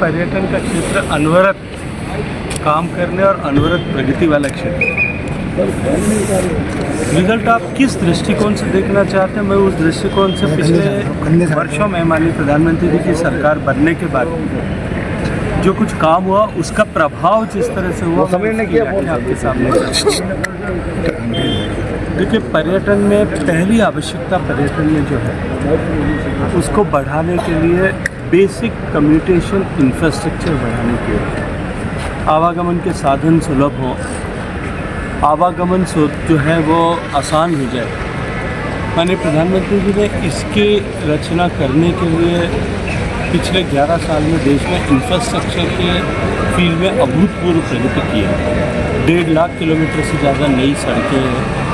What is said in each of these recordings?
पर्यटन का क्षेत्र अनवरत काम करने और अनवरत प्रगति वाला क्षेत्र है। रिजल्ट आप किस दृष्टिकोण से देखना चाहते हैं? मैं उस दृष्टिकोण से पिछले वर्षों में माननीय प्रधानमंत्री जी की सरकार बनने के बाद जो कुछ काम हुआ उसका प्रभाव जिस तरह से हुआ आपके सामने। देखिए, पर्यटन में पहली आवश्यकता पर्यटन में जो है उसको बढ़ाने के लिए बेसिक कम्युनिकेशन इंफ्रास्ट्रक्चर बढ़ाने के लिए आवागमन के साधन सुलभ हो, आवागमन जो है वो आसान हो जाए। माननीय प्रधानमंत्री जी ने इसकी रचना करने के लिए पिछले 11 साल में देश में इंफ्रास्ट्रक्चर के फील्ड में अभूतपूर्व प्रगति की है। 1.5 लाख किलोमीटर से ज़्यादा नई सड़कें,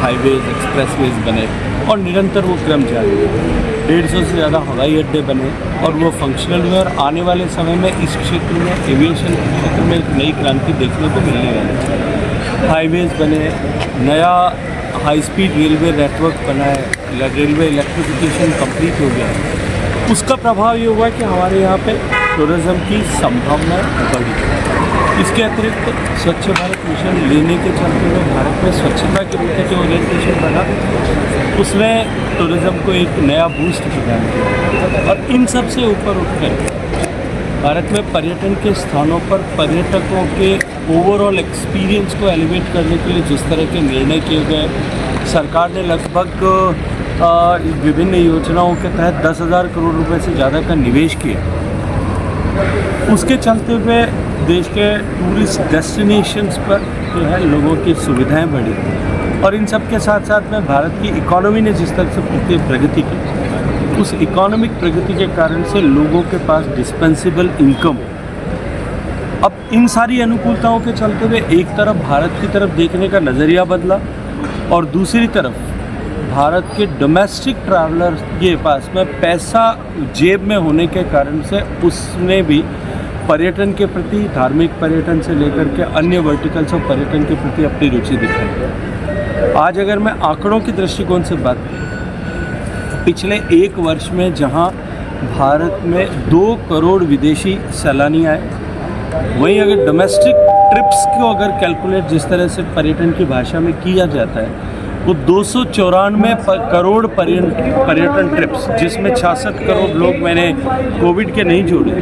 हाईवेज, एक्सप्रेसवेज बने और निरंतर वो क्रम जारी है। 150 से ज़्यादा हवाई अड्डे बने और वो फंक्शनल हुए और आने वाले समय में इस क्षेत्र में एविएशन के क्षेत्र में एक नई क्रांति देखने को मिलने वाली है। हाईवेज बने, नया हाई स्पीड रेलवे नेटवर्क बना है, रेलवे इलेक्ट्रिफिकेशन कंप्लीट हो गया है। उसका प्रभाव ये हुआ कि हमारे यहाँ पे टूरिज़्म की संभावनाएं बढ़ी। इसके अतिरिक्त स्वच्छ भारत मिशन लेने के चलते हुए भारत में स्वच्छता के प्रति जो ओरिएंटेशन बना उसमें टूरिज़्म को एक नया बूस्ट प्रदान किया। और इन सब से ऊपर उठकर भारत में पर्यटन के स्थानों पर पर्यटकों के ओवरऑल एक्सपीरियंस को एलिवेट करने के लिए जिस तरह के निर्णय किए गए, सरकार ने लगभग विभिन्न योजनाओं के तहत 10,000 करोड़ रुपए से ज़्यादा का निवेश किया। उसके चलते हुए देश के टूरिस्ट डेस्टिनेशंस पर जो है लोगों की सुविधाएं बढ़ी और इन सब के साथ साथ में भारत की इकोनॉमी ने जिस तरह से प्रगति की, उस इकोनॉमिक प्रगति के कारण से लोगों के पास डिस्पेंसेबल इनकम। अब इन सारी अनुकूलताओं के चलते हुए एक तरफ भारत की तरफ देखने का नज़रिया बदला और दूसरी तरफ भारत के डोमेस्टिक ट्रैवलर के पास में पैसा जेब में होने के कारण से उसने भी पर्यटन के प्रति, धार्मिक पर्यटन से लेकर के अन्य वर्टिकल्स ऑफ पर्यटन के प्रति अपनी रुचि दिखाई। आज अगर मैं आंकड़ों के दृष्टिकोण से बात करूं, पिछले एक वर्ष में जहां भारत में 2 करोड़ विदेशी सैलानी आए, वहीं अगर डोमेस्टिक ट्रिप्स को अगर कैलकुलेट जिस तरह से पर्यटन की भाषा में किया जाता है वो 294 करोड़ पर्यटन ट्रिप्स, जिसमें 66 करोड़ लोग मैंने कोविड के नहीं जोड़े,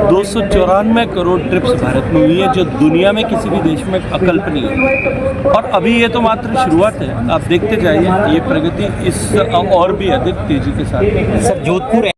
294 करोड़ ट्रिप्स भारत में हुई है, जो दुनिया में किसी भी देश में अकल्पनीय है। और अभी ये तो मात्र शुरुआत है, आप देखते जाइए ये प्रगति इस और भी अधिक तेजी के साथ। सर, जोधपुर